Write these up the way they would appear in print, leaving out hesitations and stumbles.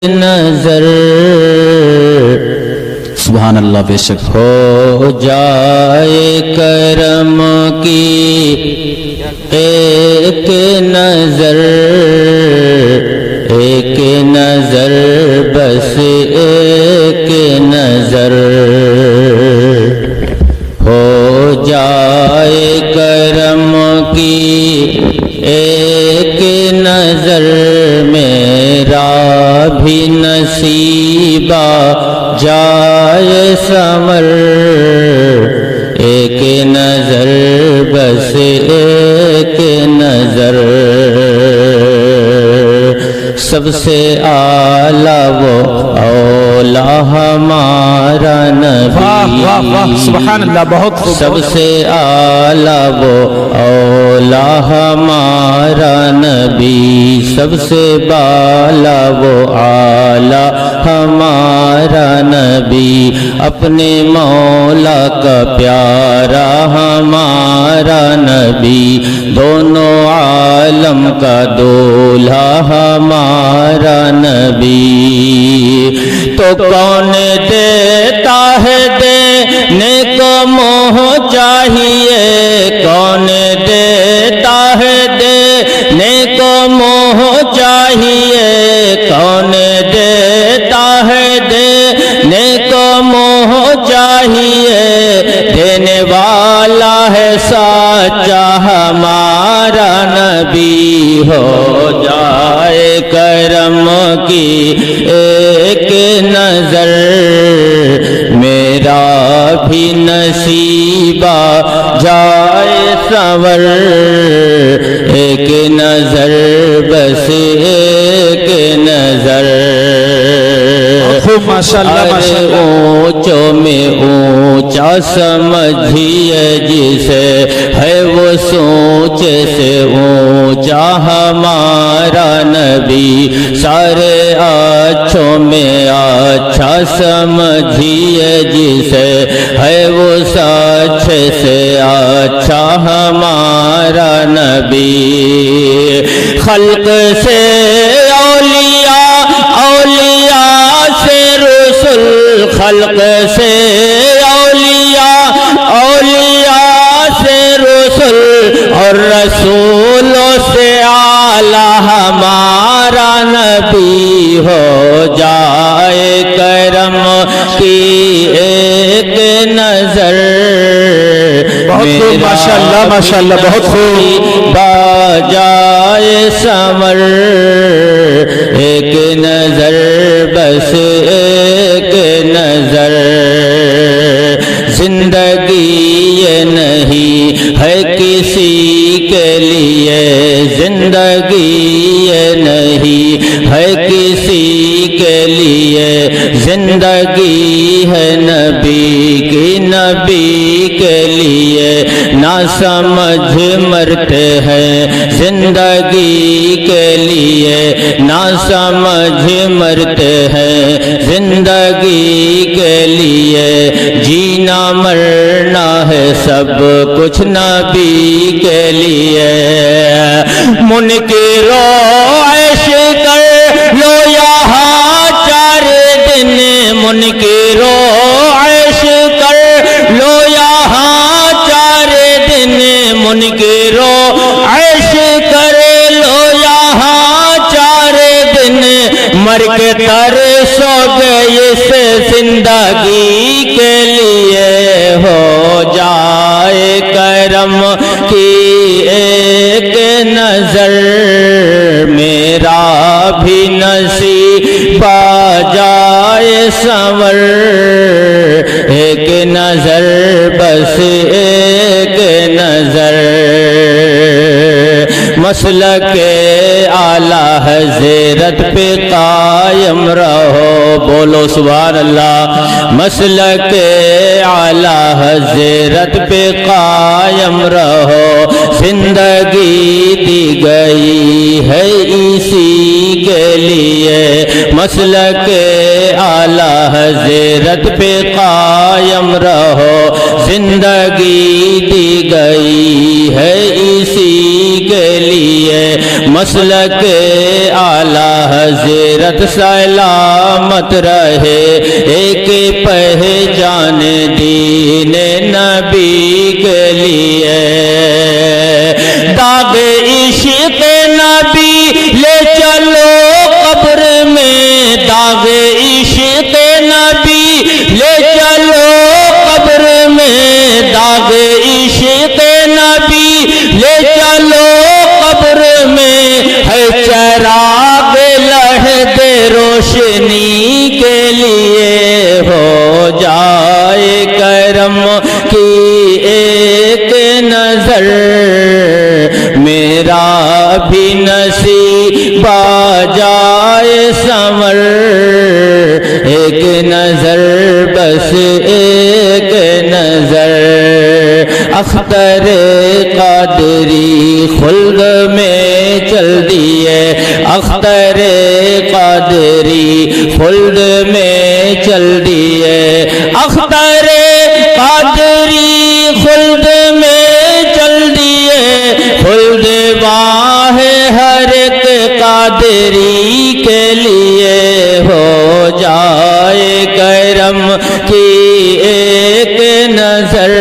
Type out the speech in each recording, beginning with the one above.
نظر سبحان اللہ بے شک ہو جائے کرم کی ایک نظر بس ایک نظر ہو جائے کرم کی ایک نظر میرا بھی نصیبہ جائے سمر ایک نظر بس ایک نظر سب سے اعلیٰ وہ اولا ہمارا نبی سبحان اللہ بہت خوب سب سے اعلیٰ وہ اولا ہمارا نبی سب سے بالا وہ اعلیٰ ہمارا نبی اپنے مولا کا پیارا ہمارا نبی دونوں عالم کا دولہا ہمارا نبی تو کون دیتا ہے دینے کو منہ چاہیے کون دیتا ہے دینے کو منہ چاہیے کون دیتا ہے دینے کو منہ چاہیے دینے والا ہے سچا ہمارا نبی ہو جائے کرم کی ایک نظر میرا بھی نصیبہ جائے سنور ایک نظر بس ایک نظر خوب ماشاءاللہ اونچوں میں اونچا سمجھیے جسے ہے وہ سوچ سے اونچا ہمارا نبی سارے اچھوں میں اچھا سمجھیے جسے ہے وہ سچ سے اچھا ہمارا نبی خلق سے اولیاء اولیاء سے رسل خلق سے اولیاء اولیاء سے رسل اور رسولوں سے اعلیٰ ہمارا نبی ہو جائے کرم کی ایک نظر بہت ماشاءاللہ ماشاءاللہ بہت خوب جائے سمر ایک نظر بس ایک نظر زندگی یہ نہیں ہے کسی کے لیے زندگی یہ نہیں ہے کسی کے لیے زندگی ہے نبی کی نبی کے لیے نہ سمجھ مرتے ہیں زندگی کے لیے نہ سمجھ مرتے ہیں زندگی کے لیے جینا مرنا ہے سب کچھ نبی کے لیے منکرو عیش کر لو یہاں 4 دن منکرو عیش کر لو یہاں 4 دن منکرو عیش کر لو یہاں 4 دن مر کے ترسو گے اس زندگی کے لیے ہو جائے کرم کی ایک نظر میرا بھی نصیبہ جائے سنور ایک نظر بس ایک نظر مسلک اعلیٰ حضرت پہ قائم رہو بولو سبحان اللہ مسلک اعلیٰ حضرت پہ قائم رہو زندگی دی گئی ہے اسی کے لیے مسلک اعلیٰ حضرت پہ قائم رہو زندگی دی گئی ہے اسی کے لیے لیے مسلک اعلی حضرت سلامت رہے ایک پہچان دین نبی کے لیے داغ عشق نبی لے چلو قبر میں داغ عشق نبی لے چلو قبر میں داغ عشق نبی لے چلو قبر میں ہے چراغ لہد روشنی کے لیے ہو جائے کرم کی ایک نظر میرا بھی نصیب آ جائے سنور ایک نظر بس ایک نظر اختر قادری خلد میں چل دیے اختر قادری خلد میں چل دیے اختر قادری خلد میں چل دیے خلد باہ ہر ایک قادری کے لیے ہو جائے کرم کی ایک نظر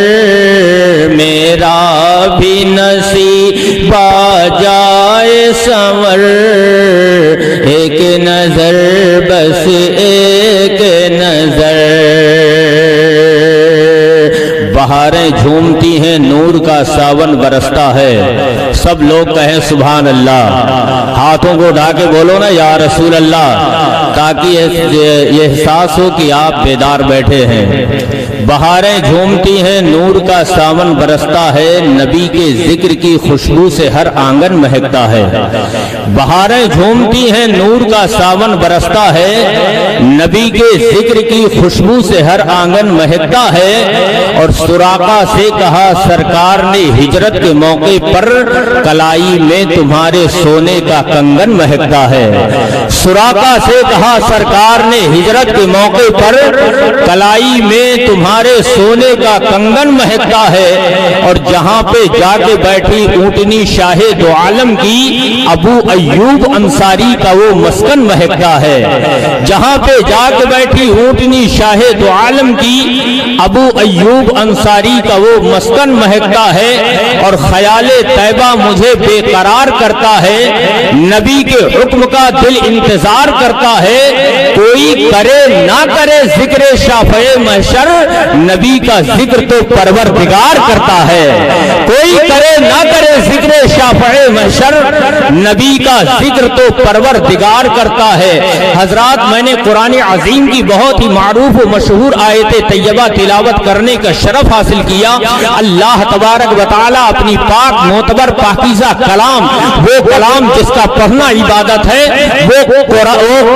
میرا بھی نصیب آ جائے سنور ایک نظر بس ایک نظر بہاریں جھومتی ہیں نور کا ساون برستا ہے سب لوگ کہیں سبحان اللہ ہاتھوں کو اٹھا کے بولو نا یا رسول اللہ تاکہ یہ احساس ہو کہ آپ بیدار بیٹھے ہیں بہاریں جھومتی ہیں نور کا ساون برستا ہے نبی کے ذکر کی خوشبو سے ہر آنگن مہکتا ہے بہاریں جھومتی ہیں نور کا ساون برستا ہے نبی کے ذکر کی خوشبو سے ہر آنگن مہکتا ہے اور سراقہ سے کہا سرکار نے ہجرت کے موقع پر کلائی میں تمہارے سونے کا کنگن مہکتا ہے سراقہ سے کہا سرکار نے ہجرت کے موقع پر کلائی میں تمہارے سونے کا کنگن مہکتا ہے اور جہاں پہ جا کے بیٹھی اونٹنی شاہ دو عالم کی ابو ایوب انصاری کا وہ مسکن مہکتا ہے جہاں پہ جا کے بیٹھی اونٹنی شاہ دو عالم کی ابو ایوب انصاری کا وہ مسکن مہکتا ہے اور خیال طیبہ مجھے بے قرار کرتا ہے نبی کے حکم کا دل انتظار کرتا ہے کوئی کرے نہ کرے ذکر شافع محشر نبی کا ذکر تو پروردگار کرتا ہے کوئی کرے نہ کرے ذکر شافع محشر نبی کا ذکر تو پروردگار کرتا ہے حضرات میں نے قرآن عظیم کی بہت ہی معروف و مشہور آیت طیبہ تلاوت کرنے کا شرف حاصل کیا اللہ تبارک و تعالی اپنی پاک معتبر پاکیزہ کلام وہ کلام جس کا پڑھنا عبادت ہے وہ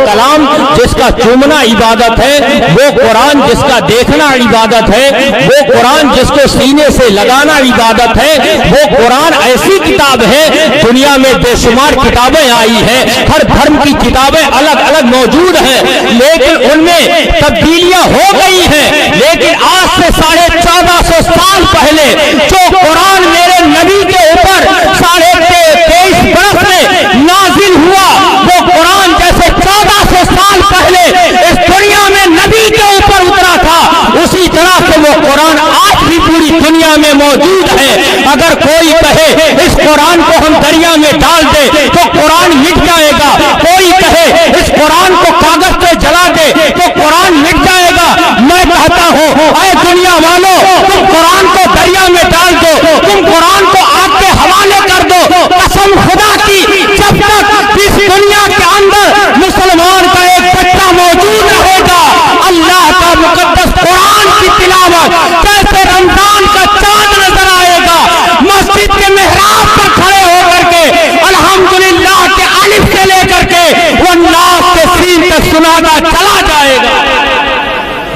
کلام جس کا چومنا عبادت ہے وہ قرآن جس کا دیکھنا عبادت ہے وہ قرآن جس کو سینے سے لگانا عبادت ہے وہ قرآن ایسی کتاب ہے دنیا میں بے شمار کتابیں آئی ہیں ہر دھرم کی کتابیں الگ الگ موجود ہیں لیکن ان میں تبدیلیاں ہو گئی ہیں لیکن آج سے 1450 سال پہلے جو قرآن میرے نبی کے اوپر 23.5 برس میں نازل ہوا وہ قرآن جیسے 1400 سال پہلے اس دنیا میں نبی کے اوپر اترا تھا اسی طرح سے وہ قرآن آج بھی پوری دنیا میں موجود ہے اگر کوئی کہے اس قرآن کو ہم دریا میں ڈال دے تو قرآن مٹ جائے گا کوئی کہے اس قرآن کو کاغذ پہ جلا دے تو قرآن مٹ جائے گا میں کہتا ہوں اے دنیا والوں تم قرآن کو دریا میں ڈال دو تم قرآن کو آگ کے حوالے کر دو قسم خدا کی جب تک اس دنیا کے اندر مسلمان کا ایک بچہ موجود رہے گا اللہ کا مقدس قرآن کی تلاوت جیسے رمضان کا چاند نظر آئے گا مسجد کے محراب پر کھڑے ہو کر کے الحمدللہ کے الف سے لے کر کے والناس کے سین تک سناتا چلا جائے گا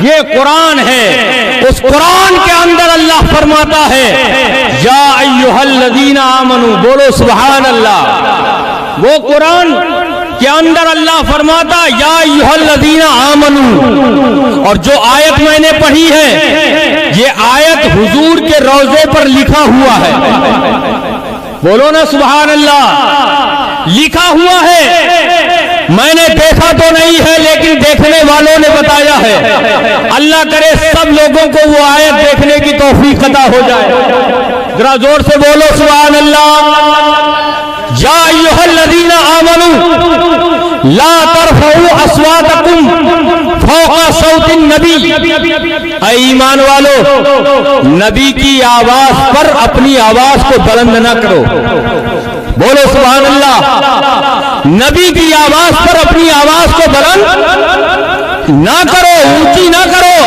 یہ قرآن ہے اس قرآن کے اندر اللہ فرماتا ہے یا ایھا الذین آمنو بولو سبحان اللہ وہ قرآن کے اندر اللہ فرماتا یا ایھا الذین آمنو اور جو آیت میں نے پڑھی ہے یہ آیت حضور کے روضے پر لکھا ہوا ہے بولو نا سبحان اللہ. لکھا ہوا ہے, میں نے دیکھا تو نہیں ہے لیکن دیکھنے والوں نے بتایا ہے. اللہ کرے سب لوگوں کو وہ آیت دیکھنے کی توفیق عطا ہو جائے. ذرا زور سے بولو سبحان اللہ. یا ایھا الذین آمنوا لا ترفعوا اصواتکم فوق صوت النبی. اے ایمان والو, نبی کی آواز پر اپنی آواز کو بلند نہ کرو. بولو سبحان اللہ. نبی کی آواز پر اپنی آواز کو بلند نہ کرو, اونچی نہ کرو.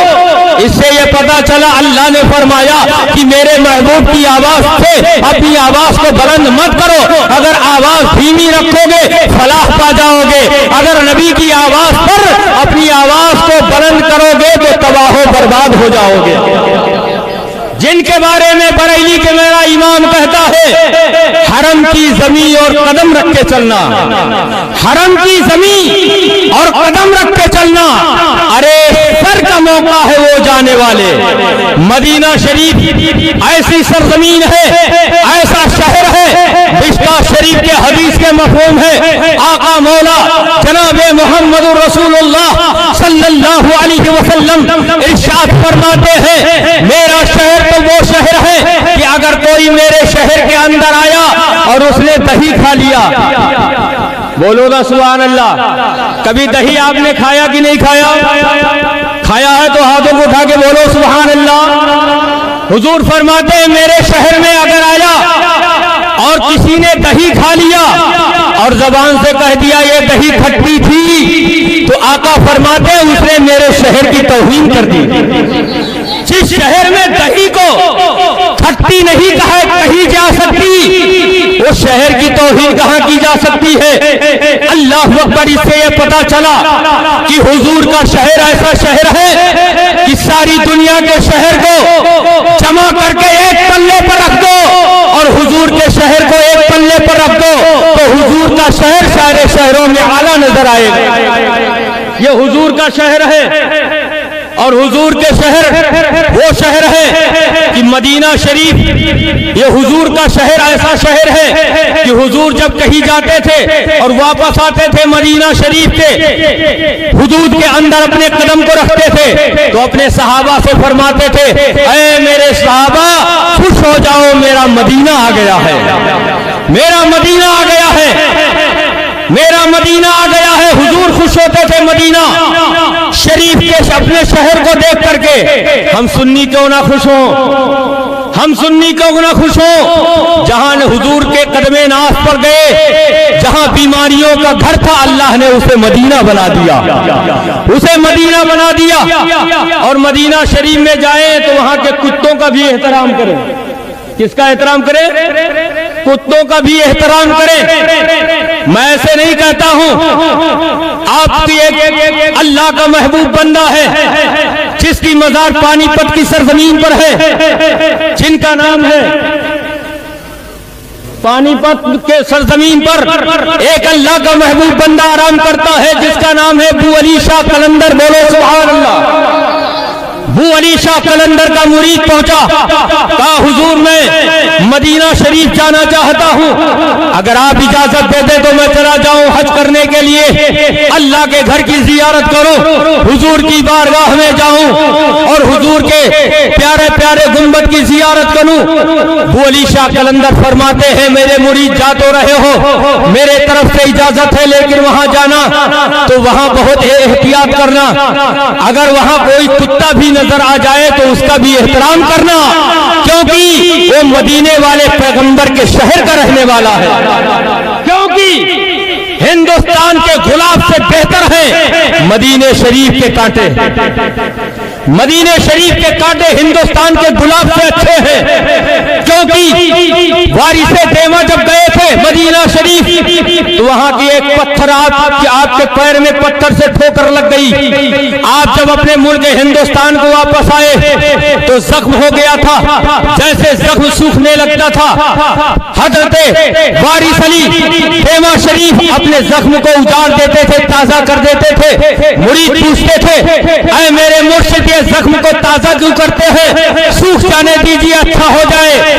اس سے یہ پتا چلا اللہ نے فرمایا کہ میرے محبوب کی آواز سے اپنی آواز کو بلند مت کرو. اگر آواز دھیمی رکھو گے فلاح پا جاؤ گے, اگر نبی کی آواز پر اپنی آواز کو بلند کرو گے تو تباہ و برباد ہو جاؤ گے. جن کے بارے میں بریلی کے میرا امام کہتا ہے حرم کی زمین اور قدم رکھ کے چلنا, حرم کی زمین اور قدم رکھ کے چلنا. ارے سر کا موقع ہے وہ جانے والے. مدینہ شریف ایسی سرزمین ہے, ایسا شہر ہے. مشکاۃ شریف کے حدیث کے مفہوم ہے, آقا مولا جناب محمد رسول اللہ صلی اللہ علیہ وسلم ارشاد فرماتے ہیں میرا شہر تو وہ شہر ہے کہ اگر کوئی میرے شہر کے اندر آیا اور اس نے دہی کھا لیا. بولو نا سبحان اللہ. کبھی دہی آپ نے کھایا کہ نہیں کھایا؟ کھایا ہے تو ہاتھوں کو اٹھا کے بولو سبحان اللہ. حضور فرماتے ہیں میرے شہر میں اگر آیا اور کسی نے دہی کھا لیا اور زبان سے کہہ دیا یہ دہی کھٹی تھی, تو آقا فرماتے ہیں اس نے میرے شہر کی توہین کر دی. جس شہر میں دہی کو کھٹی نہیں کہی جا سکتی, اس شہر کی توہین کہاں کی جا سکتی ہے؟ اللہ اکبر. اس سے یہ پتا چلا کہ حضور کا شہر ایسا شہر ہے کہ ساری دنیا کے شہر کو جمع کر کے ایک پلے پر رکھ دو اور حضور کے شہر کو ایک پلے پر رکھ دو تو حضور کا شہر سارے شہروں میں اعلیٰ نظر آئے گا. یہ حضور کا شہر ہے اور حضور کے شہر وہ شہر ہے کہ مدینہ شریف یہ حضور کا شہر ایسا شہر ہے کہ حضور جب کہیں جاتے تھے اور واپس آتے تھے مدینہ شریف کے حدود کے اندر اپنے قدم کو رکھتے تھے تو اپنے صحابہ سے فرماتے تھے اے میرے صحابہ خوش ہو جاؤ, میرا مدینہ آ گیا ہے, میرا مدینہ آ گیا ہے, میرا مدینہ آ گیا ہے. حضور خوش ہوتے تھے مدینہ شریف کے اپنے شہر کو دیکھ کر کے. ہم سنی کیوں نہ خوش ہوں, ہم سنی کیوں نہ خوش ہوں؟ جہاں حضور کے قدم ناز پر گئے, جہاں بیماریوں کا گھر تھا اللہ نے اسے مدینہ بنا دیا, اسے مدینہ بنا دیا. اور مدینہ شریف میں جائیں تو وہاں کے کتوں کا بھی احترام کریں. کس کا احترام کریں؟ کتوں کا بھی احترام کریں. میں ایسے نہیں کہتا ہوں, آپ کی ایک اللہ کا محبوب بندہ ہے جس کی مزار پانی پت کی سرزمین پر ہے, جن کا نام ہے پانی پت کے سرزمین پر ایک اللہ کا محبوب بندہ آرام کرتا ہے جس کا نام ہے ابو علی شاہ قلندر. بولو سبحان اللہ. ابو علی شاہ قلندر کا مرید پہنچا, کہا حضور میں مدینہ شریف جانا چاہتا ہوں, اگر آپ اجازت دے دیں تو میں چلا جاؤں حج کرنے کے لیے, اللہ کے گھر کی زیارت کروں, حضور کی بارگاہ میں جاؤں اور حضور کے پیارے پیارے گنبد کی زیارت کروں. ابو علی شاہ قلندر فرماتے ہیں میرے مرید جا تو رہے ہو, میرے طرف سے اجازت ہے, لیکن وہاں جانا تو وہاں بہت احتیاط کرنا. اگر وہاں کوئی کتا بھی نظر آ جائے تو اس کا بھی احترام کرنا, کیونکہ وہ مدینے والے پیغمبر کے شہر کا رہنے والا ہے. کیونکہ ہندوستان کے گلاب سے بہتر ہے مدینے شریف کے کانٹے, مدینے شریف کے کانٹے ہندوستان کے گلاب سے اچھے ہیں. کیونکہ وارث دیما جب گئے تھے مدینہ شریف تو وہاں کی ایک پتھر آپ کے پیر میں پتھر سے ٹھوکر لگ گئی. آپ جب اپنے ملک ہندوستان کو واپس آئے تو زخم ہو گیا تھا, جیسے زخم سوکھنے لگتا تھا حضرت وارث علی دیما شریف اپنے زخم کو اجاڑ دیتے تھے, تازہ کر دیتے تھے. مرید پوچھتے تھے اے میرے مرشد یہ زخم کو تازہ کیوں کرتے ہیں؟ سوکھ جانے دیجیے, اچھا ہو جائے.